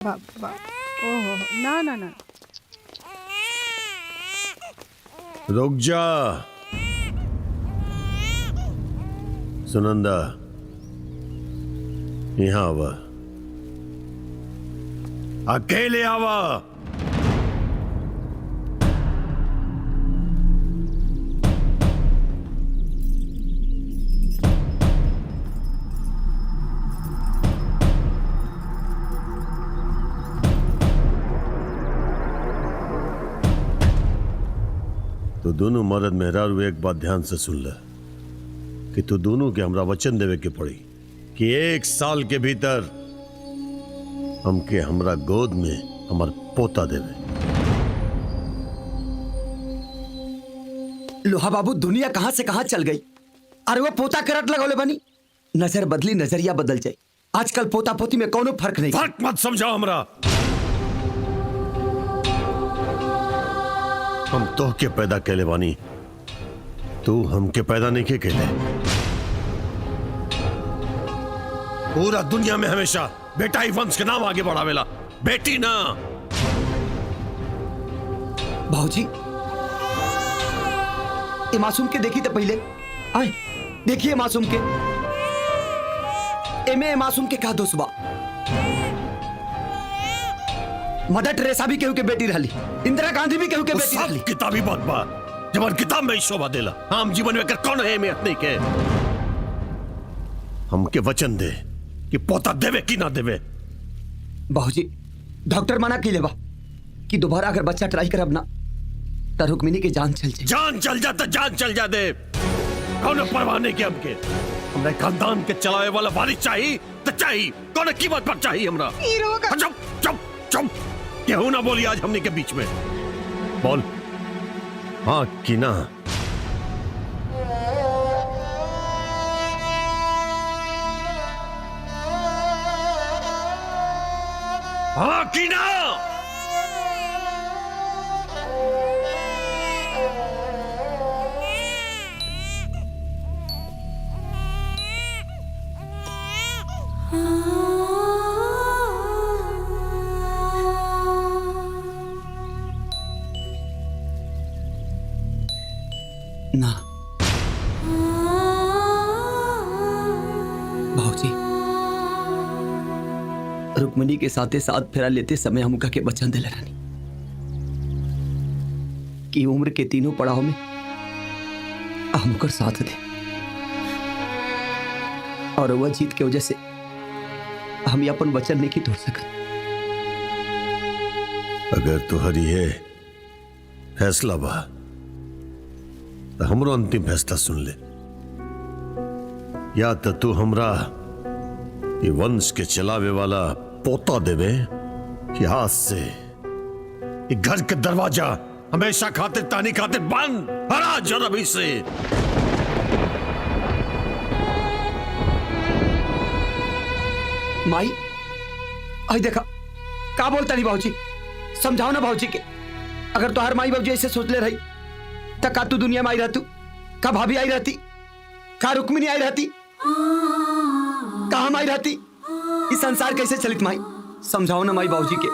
बाप बाप। ओहो, ना ना ना। रुक जा सुनंदा, यहाँ आवा, अकेले आवा। तो दोनों मर्द मेहरारू एक बात ध्यान से सुन ले कि तू दोनों के हमरा वचन देवे के पड़ी कि 1 साल के भीतर हमके हमरा गोद में हमार पोता देवे। लोहा बाबू, दुनिया कहां से कहां चल गई। अरे वो पोता करट लगौले बनी, नजर बदली नजरिया बदल जाए। आजकल पोता पोती में कोनो फर्क नहीं। फर्क मत समझाओ हमरा। हम तो के पैदा कैले बानी, तू हमके पैदा नहीं के कैले। पूरा दुनिया में हमेशा बेटा ही वंश के नाम आगे बढ़ावेला, बेटी ना। भाऊजी, ये मासूम के देखी तो पहले आए, देखिए मासूम के एमे मासूम के का दोष बा। मदर टेरेसा भी केहू के बेटी रहली, इंदिरा गांधी भी केहू के बेटी रहली। किताबी बात बा, जब किताब में शोभा देला, आम जीवन में कर कौन है अहमियत नहीं के। हमके वचन दे कि पोता देवे कि ना देवे। बाबूजी, डॉक्टर मना की लेबा कि दोबारा अगर बच्चा ट्राई करब ना तो रुक्मिनी की जान चल जाए। जान चल जा तो जान चल जा दे, कौन परवाह नहीं के हमके। हमरे खानदान के चलावे वाला वारिस चाहिए तो चाहिए, कौन कीमत पर चाहिए हमरा। चुप चुप चुप, केहू ना बोली आज हमने के बीच में। बोल हाँ कि ना। हाँ कि ना। ना भाऊजी, रुक्मिनी के साथे साथ फेरा लेते समय हमका के वचन दिला रानी कि उम्र के तीनों पड़ाव में हमकर साथ दे, और वह जीत के वजह से हम अपन वचन नहीं तोड़ सकते। अगर तुहरी है फैसला बा तो हमरो अंतिम फैसला सुन ले। या तो तू हमरा ये वंश के चलावे वाला पोता देवे कि हाथ से ये घर के दरवाजा हमेशा खातिर तानी खातिर बंद हरा जरबी से। माई आई देखा का बोलता नहीं बाबूजी, समझाओ ना बाबूजी के। अगर तो हर माई बाबूजी ऐसे सोच ले रही तो का तू दुनिया में आई रहतू, का भाभी आई रहती, का रुक्मिनी आई रहती, का हम आई रहती। इस संसार कैसे चलित माई, समझाओ ना माई बाबूजी के।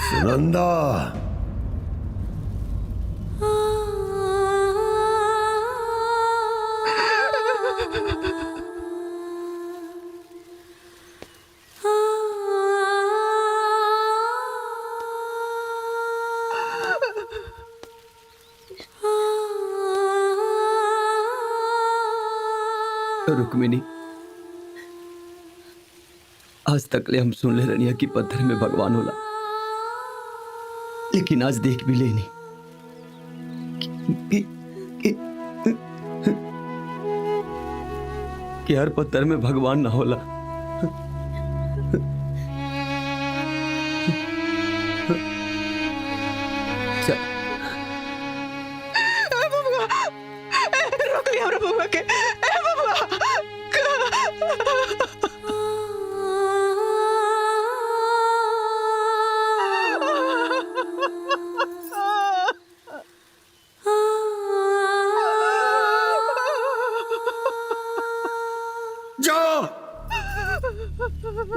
सुनंदा, रुक्मिनी, आज तक ले हम सुन ले रनिया कि पत्थर में भगवान होला, लेकिन आज देख भी लेनी कि हर पत्थर में भगवान ना होला। रोक लिया हमरा बउआ के। ए बउआ, जाओ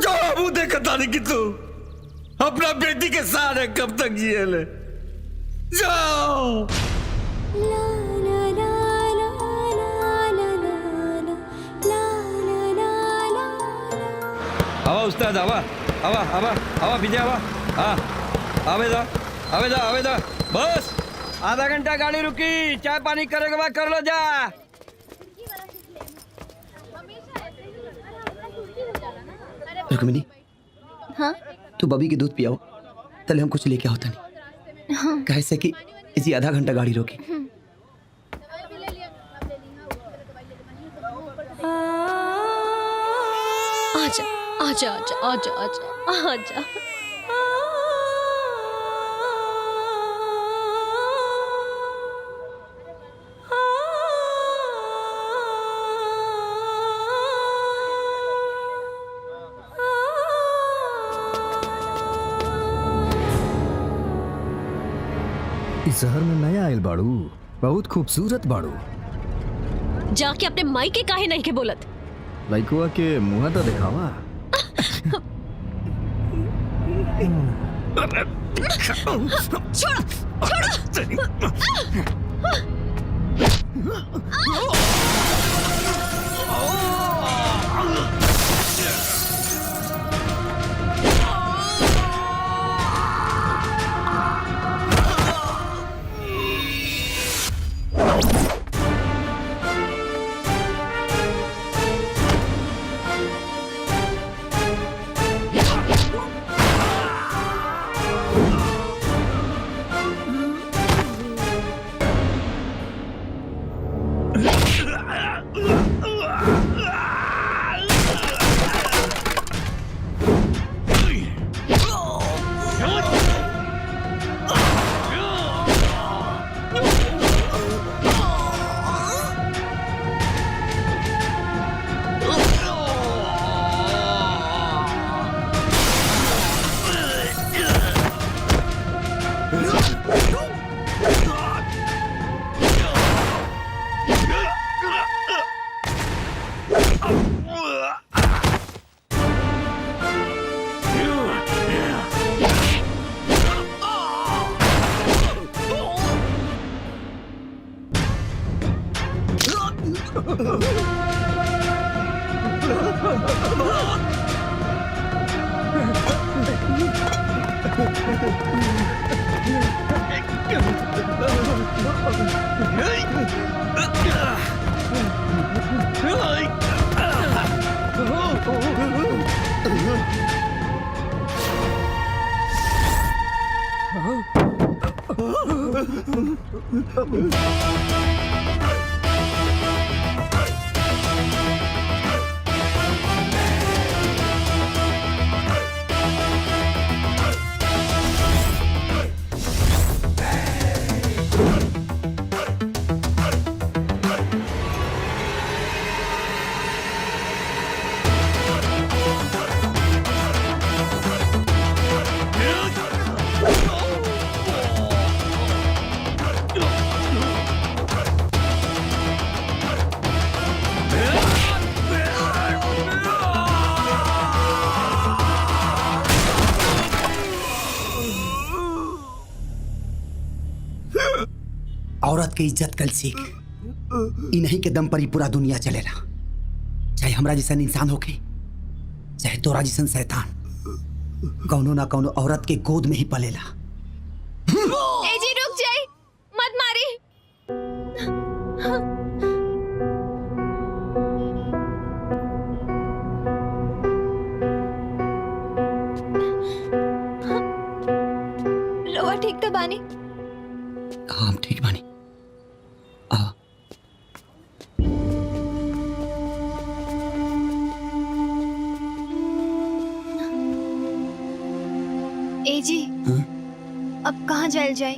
जाओ, मुंह देखता नहीं कि तू अपना बेटी के साथ है, कब तक जिए ले। जाओ। आवा उस्ताद, आवा आवा आवा आवा विजय, आवा। हाँ, आवेदा बस आधा घंटा गाड़ी रुकी, चाय पानी करे के बाद कर लो जा। रुक्मिनी, हाँ तू बबी के दूध पियाओ, तले हम कुछ लेके होता नहीं। हाँ कैसे कि इसी आधा घंटा गाड़ी रोकी। आजा आजा आजा आजा आजा आजा। इस शहर में नया आयल बाड़ू, बहुत खूबसूरत बाड़ू। जाके अपने माई के काहे नहीं के बोलत। लइकुआ के मुंह तो दिखावा। छोड़ो औरत के इज्जत कल सीख। इन्हीं के दम पर ही पूरा दुनिया चलेला। चाहे हमरा जैसन इंसान होके, चाहे तोरा जैसन शैतान, कौनो ना कौनो औरत के गोद में ही पलेला। ए जी रुक जाई, मत मारी। रोवा ठीक तो बानी? हाँ हम ठीक बानी। आ ए जी हाँ? अब कहाँ जायल जाए?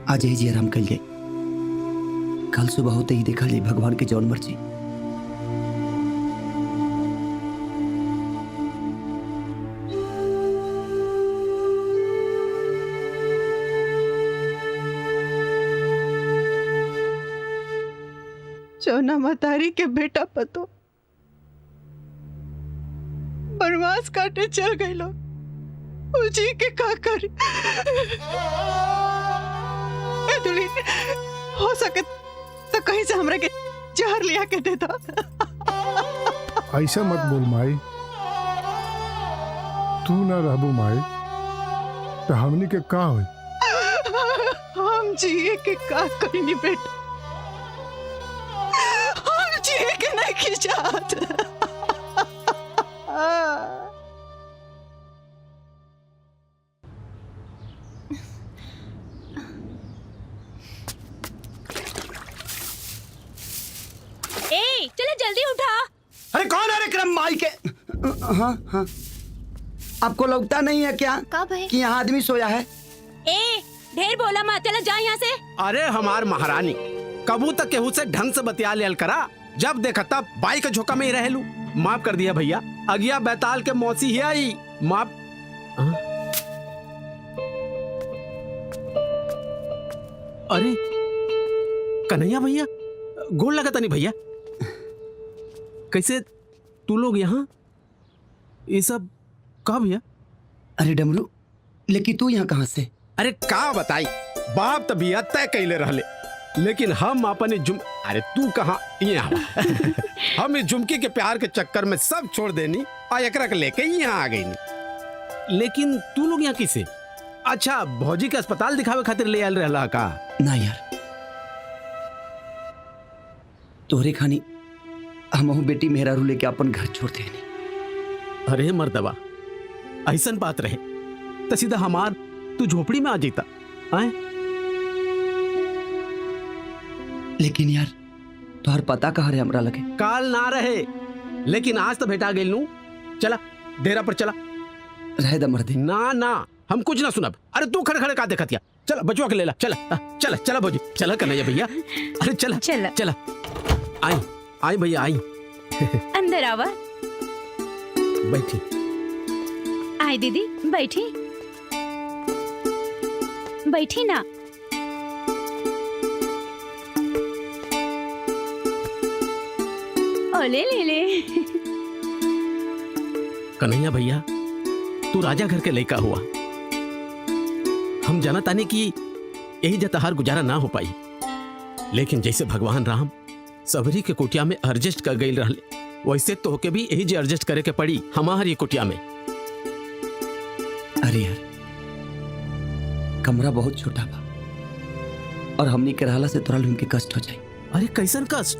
आज ही जी आराम कर जाए, कल सुबह होते ही देखा जाए भगवान के जौन मर्जी। जौना मतारी के बेटा पतो बनवास काटे चल गई लोग उजी के का करी। ए दुली, हो सके तो कहीं से हमरा के जहर लिया के दे दो। ऐसा मत बोल माई, तू ना रहबू माई तो हमनी के का होई? हम जिए के का करी बेटा, हम जिए के नहीं खिंचात। ए चलो जल्दी उठा। अरे कौन है रे क्रम माई के? हाँ हाँ, आपको लगता नहीं है क्या का भाई? कि यहाँ आदमी सोया है? ए ढेर बोला मत, चलो जा यहाँ से। अरे हमार महारानी, कबू तक केहू से ढंग से बतिया लियल करा, जब देखा तब बाई के झोंका में ही रहलू। माफ कर दिया भैया, अगिया बैताल के मौसी ही आई। माफ। अरे कन्हैया भैया, गोल लगा नहीं भैया। कैसे तू लोग यहाँ? ये सब कब भैया? अरे डमरू, लेकिन तू यहाँ कहाँ से? अरे का बताई, बाप तबियत तय कैले रहले, लेकिन हम अपने अरे तू कहाँ यहाँ? हम इस झुमकी के प्यार के चक्कर में सब छोड़ देनी और एकरा के लेके यहाँ आ गई। लेकिन तू लोग यहाँ किसे? अच्छा, भौजी के अस्पताल दिखावे खातिर ले आयल रहला का? ना यार, तोहरे खानी हम बेटी मेहरारू लेके अपन घर छोड़ देनी। अरे मर्दबा, ऐसन बात रहे तो सीधा हमार तू झोपड़ी में आ जाता। आए? लेकिन यार तोहर पता कहाँ रहे हमरा लगे? काल ना रहे, लेकिन आज तो भेटा गेल नू। चला डेरा पर चला। रहे द मर्दे। ना ना, हम कुछ ना सुनब। अरे तू खड़े खड़े का देखतिया? चला बचवा के ले ला। चला चला चला भौजी, चला कन्हैया भैया। अरे चला चला। चला। आई आई भैया आई। अंदर आवा। बैठी। आई दीदी बैठी, बैठी ना। ओले ले ले। कन्हैया भैया, तू राजा घर के लड़का हुआ। हम जाना ताने कि यही जतहार गुजारा ना हो पाई, लेकिन जैसे भगवान राम सबरी के कुटिया में एडजस्ट कर गई रहले, वैसे तो होके भी यही जे एडजस्ट करे के पड़ी हमारी कुटिया में। अरे यार, कमरा बहुत छोटा बा और हमनी के रहला से तोरा लोगन के कष्ट हो जाए। अरे कैसन कष्ट?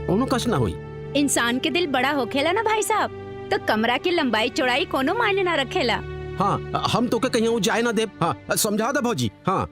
कोनो कष्ट ना होई। इंसान के दिल बड़ा होखेला ना भाई साहब, तो कमरा की लंबाई चौड़ाई कोनो मायने ना रखेला। हाँ, हम तो के कहीं जाए ना दे। हाँ, समझा दे भौजी। हाँ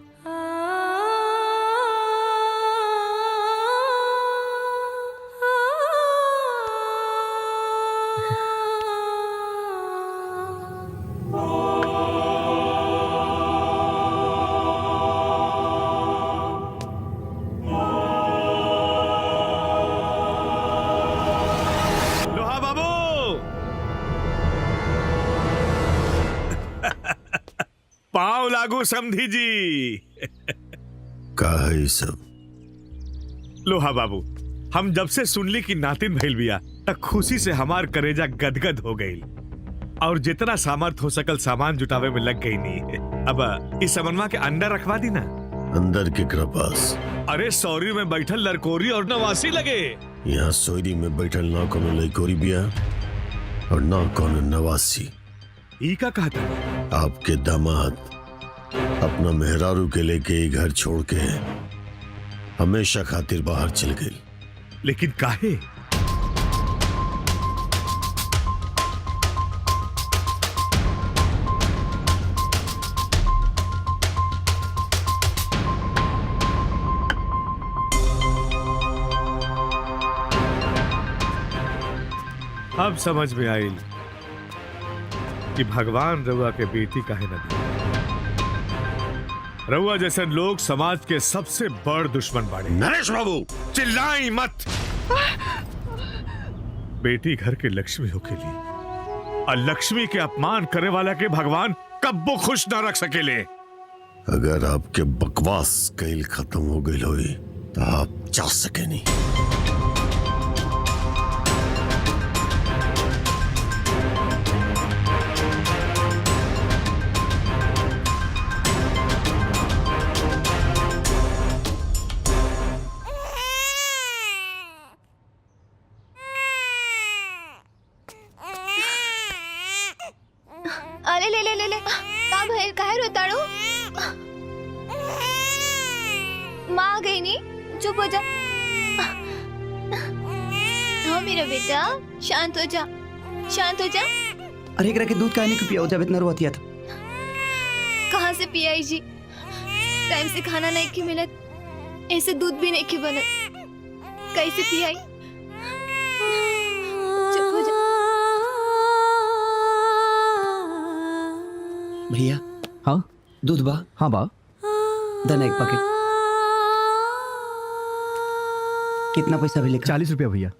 पाँव लागू समधी जी। का है सब? लोहा बाबू, हम जब से सुनली कि नातिन भइल बिया तक खुशी से हमार करेजा गदगद हो गई और जितना सामर्थ हो सकल सामान जुटावे में लग गई नहीं। अब इस समन्वा के अंदर रखवा दी ना। अंदर के पास? अरे सौरी में बैठल लड़कोरी और नवासी लगे। यहाँ सोरी में बैठल ना कोनो लड़कोरी बिया और ना कोनो नवासी। ई का कहता? आपके दामाद अपना मेहरारू के लेके घर छोड़ के हमेशा खातिर बाहर चल गई। लेकिन काहे? अब समझ में आई कि भगवान रउआ के बेटी काहे न दी। रउआ जैसे लोग समाज के सबसे बड़ दुश्मन बाड़े। नरेश बाबू, चिल्लाई मत। बेटी घर के लक्ष्मी होकेली और लक्ष्मी के अपमान करे वाला के भगवान कब्बो खुश ना रख सकेले। अगर आपके बकवास कैल खत्म हो गई होई तो आप जा सके नहीं। का भइल काहे रोताड़ू? माँ आ गई नी, चुप हो जा। हाँ मेरा बेटा, शांत हो जा, शांत हो जा। अरे एकरा के दूध काहे नहीं पिया जब इतना रोतिया था? कहाँ से पियाई जी? टाइम से खाना नहीं की मिलत, ऐसे दूध भी नहीं की बनत, कैसे पियाई? चुप हो जा। भैया हाँ दूध बा? हाँ बा। दना एक पैकेट। कितना पैसा भी लिखा? 40 रुपया भैया।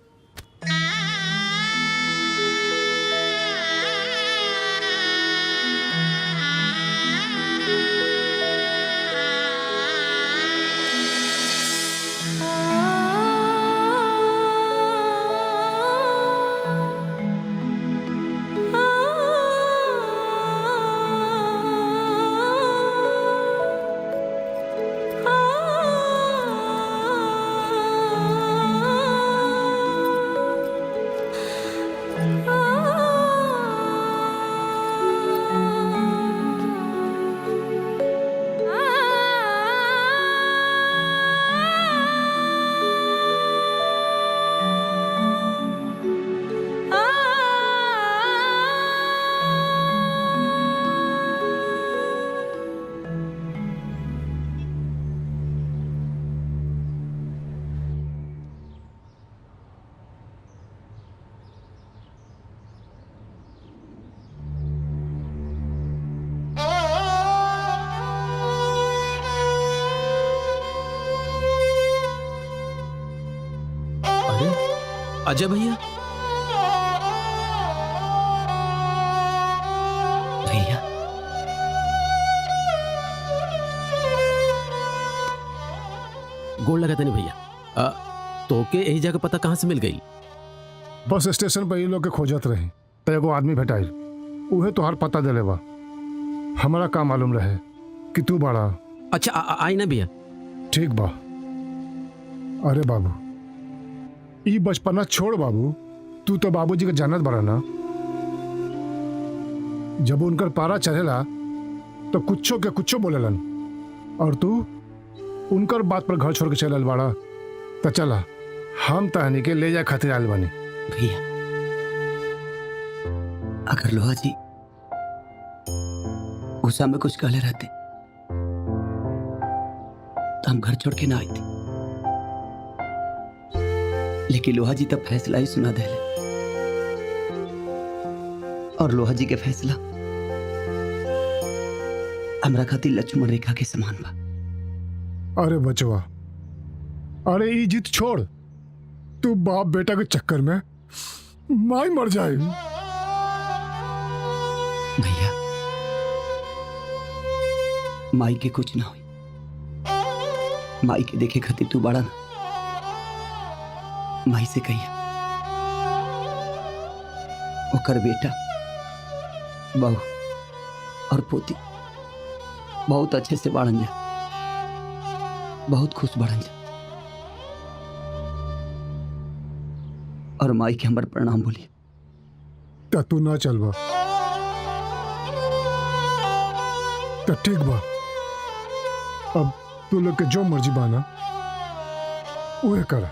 अजय भैया, भैया गोड़ लगा तनी भैया। तोके यही जगह पता कहाँ से मिल गई? बस स्टेशन पर ये लोग के खोजत रही तो एगो आदमी भेटाइल, उहे तोहार पता देले बा। हमारा का मालूम रहे कि तू बड़ा। अच्छा आई ना भैया। ठीक बा। अरे बाबू ई बचपना छोड़ बाबू, तू तो बाबूजी के जानत बड़ा ना। जब उनकर पारा चढ़ेला तो कुछो के कुछो बोलेलन, और तू उनकर बात पर घर छोड़ के चलल बाड़ा। तो चला हम तहनी के ले जाए खातिर आयल बानी। भैया अगर लोहा जी गुस्सा में कुछ कहले रहते तो हम घर छोड़ के ना आते, लेकिन लोहा जी तब फैसला ही सुना दे। और लोहा जी के फैसला हमरा खातिर लक्ष्मण रेखा के समान बा। अरे बचवा, अरे ई जिद छोड़, तू बाप बेटा के चक्कर में माई मर जाए। भैया माई के कुछ ना हुई, माई के देखे खातिर तू बड़ा ना। माई से कहिया ओकर बेटा बहू और पोती बहुत अच्छे से बढ़न जा, बहुत खुश बढ़न जा। और माई के हमर प्रणाम बोलिए। त तू ना चल बा त ठीक बा। अब तू लोग के जो मर्जी बाना उहे करा।